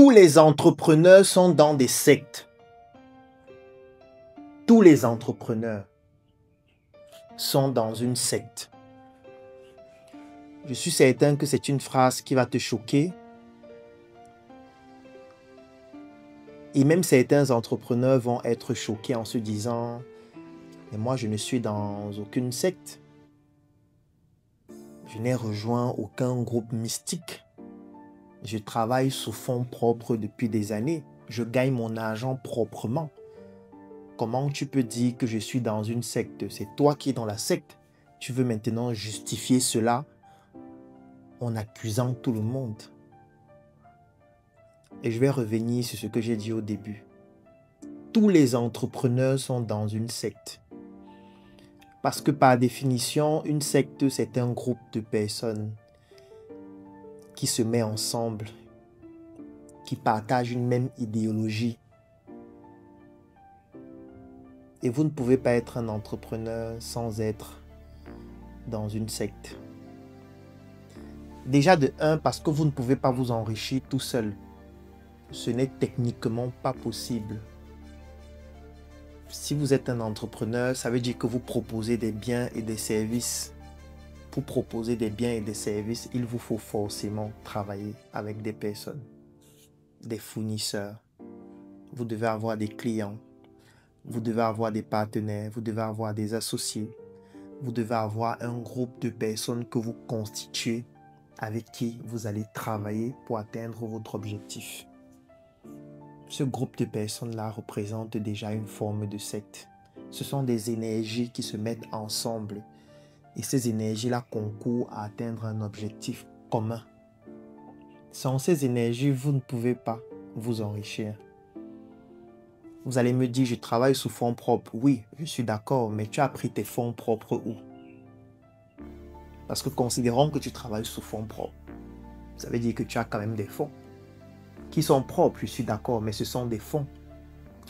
Tous les entrepreneurs sont dans des sectes. Tous les entrepreneurs sont dans une secte. Je suis certain que c'est une phrase qui va te choquer. Et même certains entrepreneurs vont être choqués en se disant « Mais moi, je ne suis dans aucune secte. Je n'ai rejoint aucun groupe mystique. Je travaille sous fonds propres depuis des années. Je gagne mon argent proprement. Comment tu peux dire que je suis dans une secte? C'est toi qui es dans la secte. Tu veux maintenant justifier cela en accusant tout le monde. » Et je vais revenir sur ce que j'ai dit au début. Tous les entrepreneurs sont dans une secte. Parce que par définition, une secte, c'est un groupe de personnes qui se met ensemble, qui partagent une même idéologie. Et vous ne pouvez pas être un entrepreneur sans être dans une secte. Déjà de un, parce que vous ne pouvez pas vous enrichir tout seul. Ce n'est techniquement pas possible. Si vous êtes un entrepreneur, ça veut dire que vous proposez des biens et des services. Pour proposer des biens et des services, il vous faut forcément travailler avec des personnes, des fournisseurs. Vous devez avoir des clients. Vous devez avoir des partenaires. Vous devez avoir des associés. Vous devez avoir un groupe de personnes que vous constituez avec qui vous allez travailler pour atteindre votre objectif. Ce groupe de personnes-là représente déjà une forme de secte. Ce sont des énergies qui se mettent ensemble et ces énergies-là concourent à atteindre un objectif commun. Sans ces énergies, vous ne pouvez pas vous enrichir. Vous allez me dire, je travaille sous fonds propres. Oui, je suis d'accord, mais tu as pris tes fonds propres où? Parce que considérons que tu travailles sous fonds propres. Ça veut dire que tu as quand même des fonds qui sont propres, je suis d'accord, mais ce sont des fonds.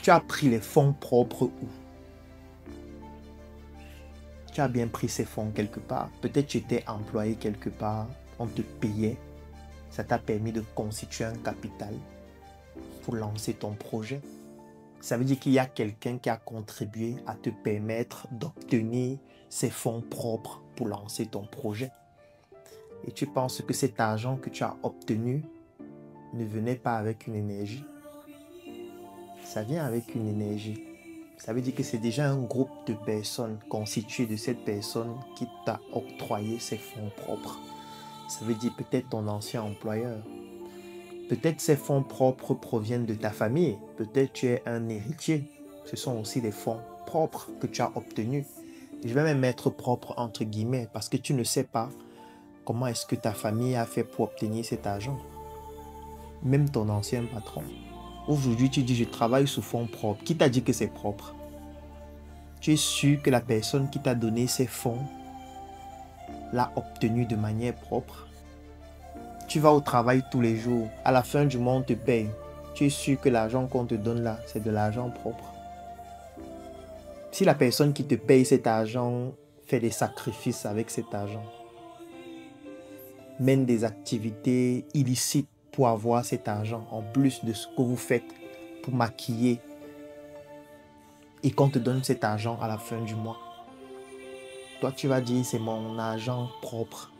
Tu as pris les fonds propres où? Tu as bien pris ces fonds quelque part. Peut-être tu étais employé quelque part, on te payait. Ça t'a permis de constituer un capital pour lancer ton projet. Ça veut dire qu'il y a quelqu'un qui a contribué à te permettre d'obtenir ces fonds propres pour lancer ton projet. Et tu penses que cet argent que tu as obtenu ne venait pas avec une énergie. Ça vient avec une énergie. Ça veut dire que c'est déjà un groupe de personnes constitué de cette personne qui t'a octroyé ses fonds propres. Ça veut dire peut-être ton ancien employeur. Peut-être ces fonds propres proviennent de ta famille. Peut-être tu es un héritier. Ce sont aussi des fonds propres que tu as obtenus. Je vais même mettre propre entre guillemets parce que tu ne sais pas comment est-ce que ta famille a fait pour obtenir cet argent. Même ton ancien patron. Aujourd'hui, tu dis, je travaille sous fonds propres. Qui t'a dit que c'est propre? Tu es sûr que la personne qui t'a donné ces fonds l'a obtenu de manière propre? Tu vas au travail tous les jours. À la fin du mois, on te paye. Tu es sûr que l'argent qu'on te donne là, c'est de l'argent propre? Si la personne qui te paye cet argent fait des sacrifices avec cet argent, mène des activités illicites pour avoir cet argent, en plus de ce que vous faites pour maquiller, et qu'on te donne cet argent à la fin du mois. Toi, tu vas dire, c'est mon argent propre.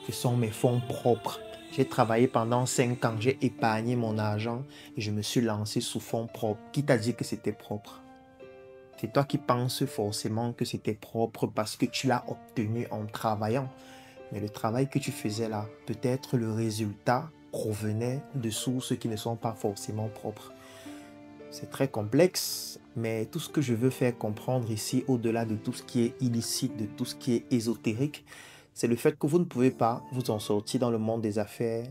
Ce sont mes fonds propres. J'ai travaillé pendant 5 ans, j'ai épargné mon argent et je me suis lancé sous fonds propres. Qui t'a dit que c'était propre? C'est toi qui penses forcément que c'était propre parce que tu l'as obtenu en travaillant. Mais le travail que tu faisais là, peut-être le résultat provenait de sources qui ne sont pas forcément propres. C'est très complexe, mais tout ce que je veux faire comprendre ici, au-delà de tout ce qui est illicite, de tout ce qui est ésotérique, c'est le fait que vous ne pouvez pas vous en sortir dans le monde des affaires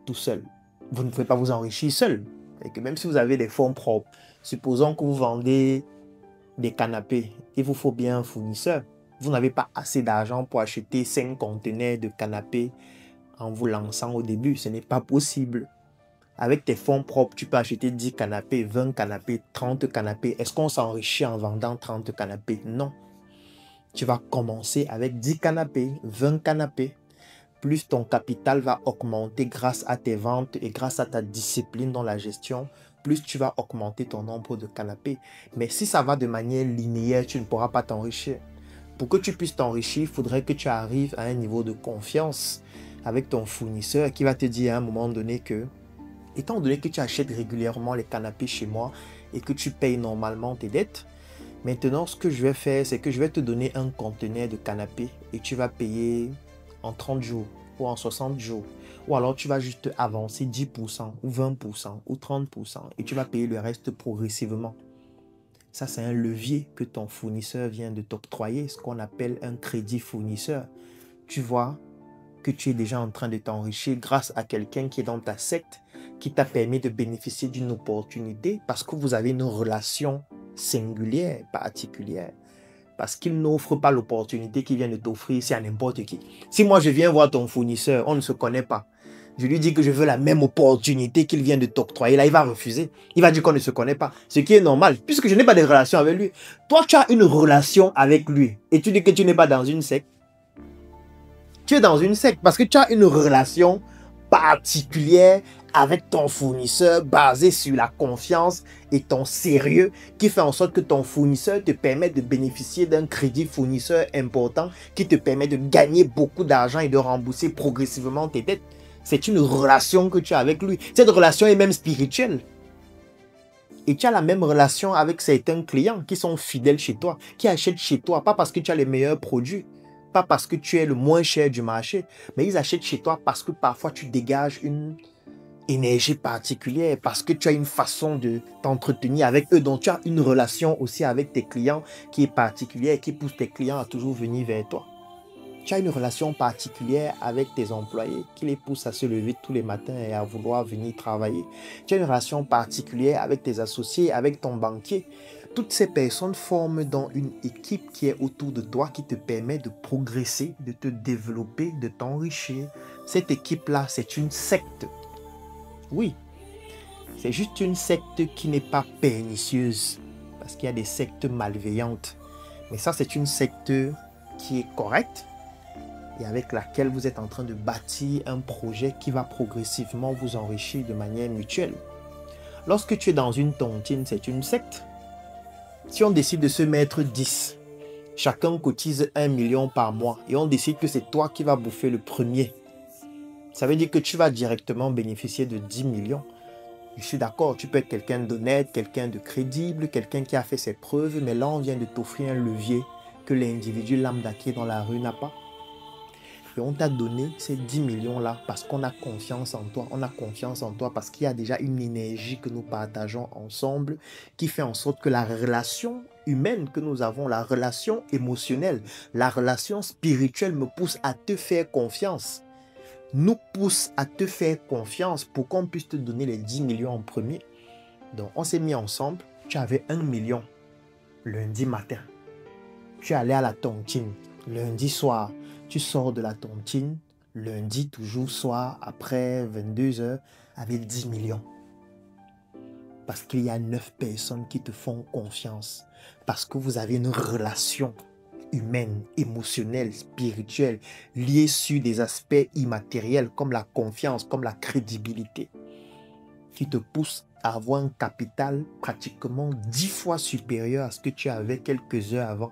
tout seul. Vous ne pouvez pas vous enrichir seul. Et que même si vous avez des fonds propres, supposons que vous vendez des canapés, il vous faut bien un fournisseur. Vous n'avez pas assez d'argent pour acheter 5 conteneurs de canapés en vous lançant au début. Ce n'est pas possible. Avec tes fonds propres, tu peux acheter 10 canapés, 20 canapés, 30 canapés. Est-ce qu'on s'enrichit en vendant 30 canapés? Non. Tu vas commencer avec 10 canapés, 20 canapés. plus ton capital va augmenter grâce à tes ventes et grâce à ta discipline dans la gestion, plus tu vas augmenter ton nombre de canapés. Mais si ça va de manière linéaire, tu ne pourras pas t'enrichir. Pour que tu puisses t'enrichir, il faudrait que tu arrives à un niveau de confiance avec ton fournisseur qui va te dire à un moment donné que, étant donné que tu achètes régulièrement les canapés chez moi et que tu payes normalement tes dettes, maintenant ce que je vais faire, c'est que je vais te donner un conteneur de canapés et tu vas payer en 30 jours ou en 60 jours. Ou alors tu vas juste avancer 10% ou 20% ou 30% et tu vas payer le reste progressivement. Ça, c'est un levier que ton fournisseur vient de t'octroyer, ce qu'on appelle un crédit fournisseur. Tu vois que tu es déjà en train de t'enrichir grâce à quelqu'un qui est dans ta secte, qui t'a permis de bénéficier d'une opportunité parce que vous avez une relation singulière, particulière. Parce qu'il n'offre pas l'opportunité qu'il vient de t'offrir, c'est à n'importe qui. Si moi je viens voir ton fournisseur, on ne se connaît pas. Je lui dis que je veux la même opportunité qu'il vient de t'octroyer. Là, il va refuser. Il va dire qu'on ne se connaît pas. Ce qui est normal, puisque je n'ai pas de relation avec lui. Toi, tu as une relation avec lui. Et tu dis que tu n'es pas dans une secte. Tu es dans une secte parce que tu as une relation particulière avec ton fournisseur basée sur la confiance et ton sérieux qui fait en sorte que ton fournisseur te permet de bénéficier d'un crédit fournisseur important qui te permet de gagner beaucoup d'argent et de rembourser progressivement tes dettes. C'est une relation que tu as avec lui. Cette relation est même spirituelle. Et tu as la même relation avec certains clients qui sont fidèles chez toi, qui achètent chez toi, pas parce que tu as les meilleurs produits, pas parce que tu es le moins cher du marché, mais ils achètent chez toi parce que parfois tu dégages une énergie particulière, parce que tu as une façon de t'entretenir avec eux. Donc tu as une relation aussi avec tes clients qui est particulière et qui pousse tes clients à toujours venir vers toi. Tu as une relation particulière avec tes employés qui les pousse à se lever tous les matins et à vouloir venir travailler. Tu as une relation particulière avec tes associés, avec ton banquier. Toutes ces personnes forment donc une équipe qui est autour de toi, qui te permet de progresser, de te développer, de t'enrichir. Cette équipe-là, c'est une secte. Oui, c'est juste une secte qui n'est pas pernicieuse, parce qu'il y a des sectes malveillantes. Mais ça, c'est une secte qui est correcte, et avec laquelle vous êtes en train de bâtir un projet qui va progressivement vous enrichir de manière mutuelle. Lorsque tu es dans une tontine, c'est une secte. Si on décide de se mettre 10, chacun cotise 1 million par mois et on décide que c'est toi qui vas bouffer le premier, ça veut dire que tu vas directement bénéficier de 10 millions. Je suis d'accord, tu peux être quelqu'un d'honnête, quelqu'un de crédible, quelqu'un qui a fait ses preuves, mais là on vient de t'offrir un levier que l'individu lambda qui est dans la rue n'a pas. Et on t'a donné ces 10 millions-là parce qu'on a confiance en toi. On a confiance en toi parce qu'il y a déjà une énergie que nous partageons ensemble qui fait en sorte que la relation humaine que nous avons, la relation émotionnelle, la relation spirituelle me pousse à te faire confiance. Nous pousse à te faire confiance pour qu'on puisse te donner les 10 millions en premier. Donc, on s'est mis ensemble. Tu avais 1 million lundi matin. Tu es allé à la tontine lundi soir. Tu sors de la tontine, lundi, toujours soir, après 22 heures, avec 10 millions. Parce qu'il y a 9 personnes qui te font confiance. Parce que vous avez une relation humaine, émotionnelle, spirituelle, liée sur des aspects immatériels comme la confiance, comme la crédibilité, qui te pousse à avoir un capital pratiquement 10 fois supérieur à ce que tu avais quelques heures avant.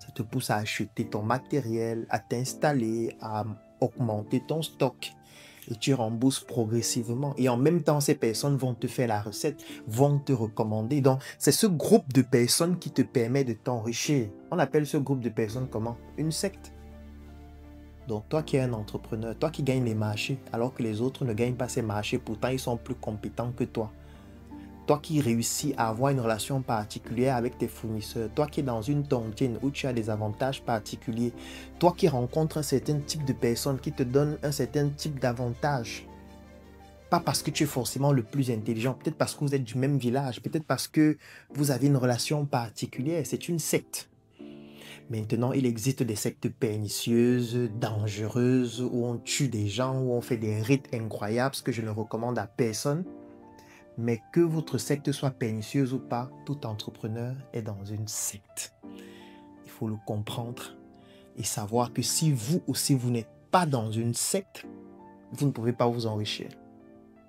Ça te pousse à acheter ton matériel, à t'installer, à augmenter ton stock. Et tu rembourses progressivement. Et en même temps, ces personnes vont te faire la recette, vont te recommander. Donc, c'est ce groupe de personnes qui te permet de t'enrichir. On appelle ce groupe de personnes comment? Une secte. Donc, toi qui es un entrepreneur, toi qui gagnes les marchés, alors que les autres ne gagnent pas ces marchés, pourtant ils sont plus compétents que toi. Toi qui réussis à avoir une relation particulière avec tes fournisseurs, toi qui es dans une tontine où tu as des avantages particuliers, toi qui rencontres un certain type de personnes qui te donnent un certain type d'avantages. Pas parce que tu es forcément le plus intelligent, peut-être parce que vous êtes du même village, peut-être parce que vous avez une relation particulière, c'est une secte. Maintenant, il existe des sectes pernicieuses, dangereuses, où on tue des gens, où on fait des rites incroyables, ce que je ne recommande à personne. Mais que votre secte soit pernicieuse ou pas, tout entrepreneur est dans une secte. Il faut le comprendre et savoir que si vous aussi vous n'êtes pas dans une secte, vous ne pouvez pas vous enrichir.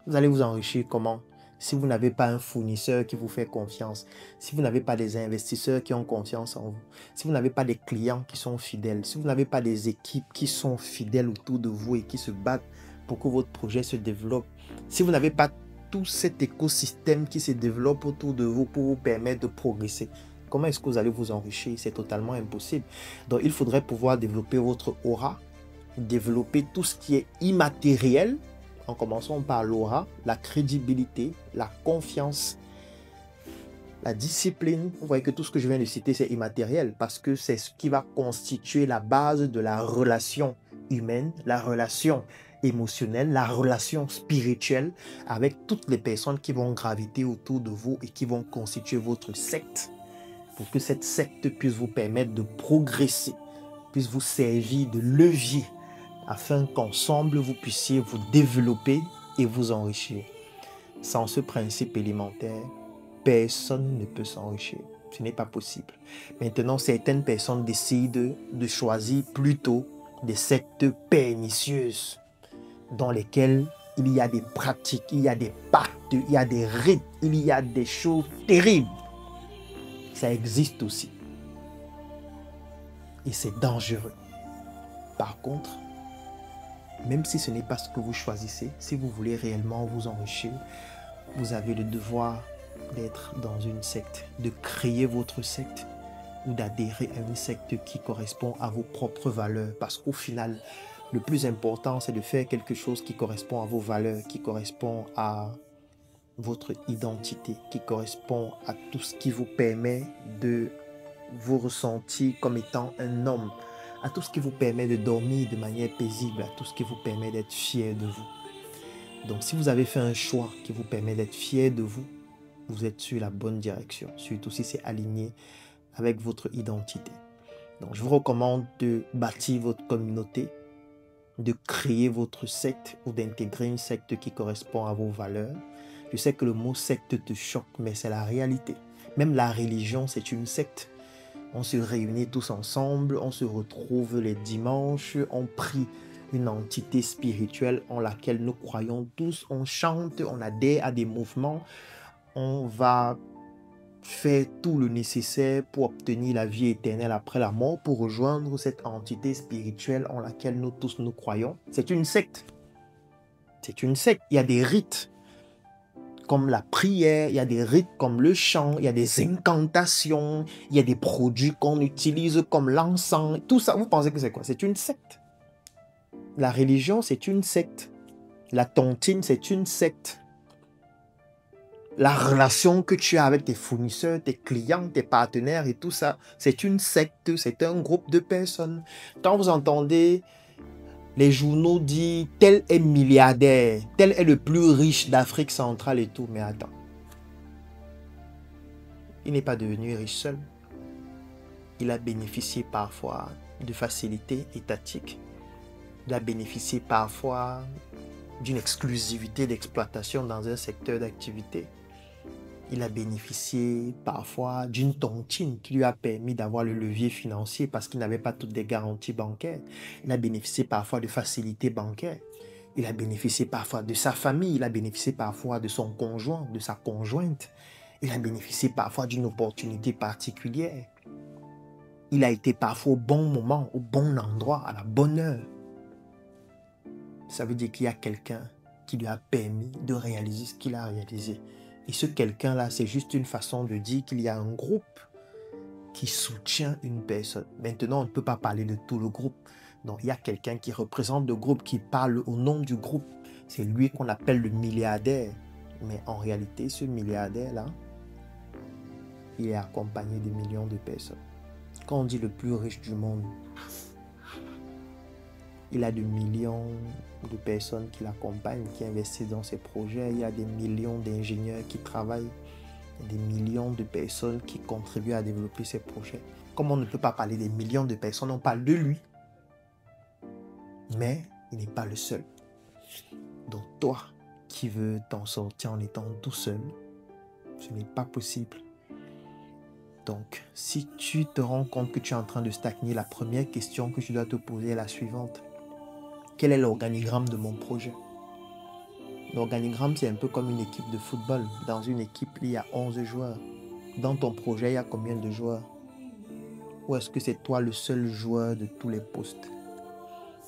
Vous allez vous enrichir comment? Si vous n'avez pas un fournisseur qui vous fait confiance, si vous n'avez pas des investisseurs qui ont confiance en vous, si vous n'avez pas des clients qui sont fidèles, si vous n'avez pas des équipes qui sont fidèles autour de vous et qui se battent pour que votre projet se développe, si vous n'avez pas tout cet écosystème qui se développe autour de vous pour vous permettre de progresser, comment est-ce que vous allez vous enrichir? C'est totalement impossible. Donc, il faudrait pouvoir développer votre aura, développer tout ce qui est immatériel, en commençant par l'aura, la crédibilité, la confiance, la discipline. Vous voyez que tout ce que je viens de citer, c'est immatériel parce que c'est ce qui va constituer la base de la relation humaine, la relation émotionnelle, la relation spirituelle avec toutes les personnes qui vont graviter autour de vous et qui vont constituer votre secte pour que cette secte puisse vous permettre de progresser, puisse vous servir de levier afin qu'ensemble vous puissiez vous développer et vous enrichir. Sans ce principe élémentaire, personne ne peut s'enrichir. Ce n'est pas possible. Maintenant, certaines personnes décident de choisir plutôt des sectes pernicieuses dans lesquelles il y a des pratiques, il y a des pactes, il y a des rites, il y a des choses terribles. Ça existe aussi. Et c'est dangereux. Par contre, même si ce n'est pas ce que vous choisissez, si vous voulez réellement vous enrichir, vous avez le devoir d'être dans une secte, de créer votre secte ou d'adhérer à une secte qui correspond à vos propres valeurs. Parce qu'au final, le plus important, c'est de faire quelque chose qui correspond à vos valeurs, qui correspond à votre identité, qui correspond à tout ce qui vous permet de vous ressentir comme étant un homme, à tout ce qui vous permet de dormir de manière paisible, à tout ce qui vous permet d'être fier de vous. Donc si vous avez fait un choix qui vous permet d'être fier de vous, vous êtes sur la bonne direction, surtout si c'est aligné avec votre identité. Donc je vous recommande de bâtir votre communauté, de créer votre secte ou d'intégrer une secte qui correspond à vos valeurs. Je sais que le mot secte te choque, mais c'est la réalité. Même la religion, c'est une secte. On se réunit tous ensemble, on se retrouve les dimanches, on prie une entité spirituelle en laquelle nous croyons tous, on chante, on adhère à des mouvements, on va faire tout le nécessaire pour obtenir la vie éternelle après la mort, pour rejoindre cette entité spirituelle en laquelle nous tous nous croyons. C'est une secte. C'est une secte. Il y a des rites comme la prière, il y a des rites comme le chant, il y a des incantations, il y a des produits qu'on utilise comme l'encens. Tout ça, vous pensez que c'est quoi? C'est une secte. La religion, c'est une secte. La tontine, c'est une secte. La relation que tu as avec tes fournisseurs, tes clients, tes partenaires et tout ça, c'est une secte, c'est un groupe de personnes. Quand vous entendez les journaux dire tel est milliardaire, tel est le plus riche d'Afrique centrale et tout, mais attends. Il n'est pas devenu riche seul. Il a bénéficié parfois de facilités étatiques. Il a bénéficié parfois d'une exclusivité d'exploitation dans un secteur d'activité. Il a bénéficié parfois d'une tontine qui lui a permis d'avoir le levier financier parce qu'il n'avait pas toutes les garanties bancaires. Il a bénéficié parfois de facilités bancaires. Il a bénéficié parfois de sa famille. Il a bénéficié parfois de son conjoint, de sa conjointe. Il a bénéficié parfois d'une opportunité particulière. Il a été parfois au bon moment, au bon endroit, à la bonne heure. Ça veut dire qu'il y a quelqu'un qui lui a permis de réaliser ce qu'il a réalisé. Et ce quelqu'un-là, c'est juste une façon de dire qu'il y a un groupe qui soutient une personne. Maintenant, on ne peut pas parler de tout le groupe. Donc, il y a quelqu'un qui représente le groupe, qui parle au nom du groupe. C'est lui qu'on appelle le milliardaire. Mais en réalité, ce milliardaire-là, il est accompagné de millions de personnes. Quand on dit le plus riche du monde, il a des millions de personnes qui l'accompagnent, qui investissent dans ses projets. Il y a des millions d'ingénieurs qui travaillent. Il y a des millions de personnes qui contribuent à développer ces projets. Comme on ne peut pas parler des millions de personnes, on parle de lui. Mais il n'est pas le seul. Donc toi qui veux t'en sortir en étant tout seul, ce n'est pas possible. Donc, si tu te rends compte que tu es en train de stagner, la première question que tu dois te poser est la suivante. Quel est l'organigramme de mon projet? L'organigramme, c'est un peu comme une équipe de football. Dans une équipe, il y a 11 joueurs. Dans ton projet, il y a combien de joueurs? Ou est-ce que c'est toi le seul joueur de tous les postes?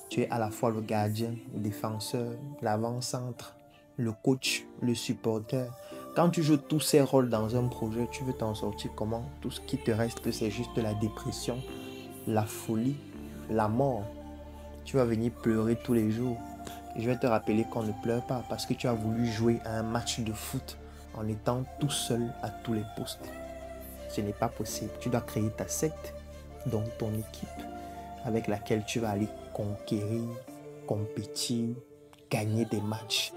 Tu es à la fois le gardien, le défenseur, l'avant-centre, le coach, le supporter. Quand tu joues tous ces rôles dans un projet, tu veux t'en sortir comment? Tout ce qui te reste, c'est juste la dépression, la folie, la mort. Tu vas venir pleurer tous les jours. Et je vais te rappeler qu'on ne pleure pas parce que tu as voulu jouer à un match de foot en étant tout seul à tous les postes. Ce n'est pas possible. Tu dois créer ta secte, donc ton équipe, avec laquelle tu vas aller conquérir, compétir, gagner des matchs,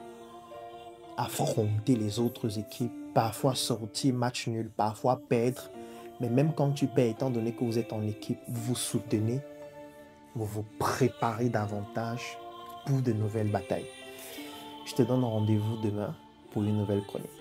affronter les autres équipes, parfois sortir match nul, parfois perdre. Mais même quand tu perds, étant donné que vous êtes en équipe, vous vous soutenez, vous vous préparez davantage pour de nouvelles batailles. Je te donne rendez-vous demain pour une nouvelle chronique.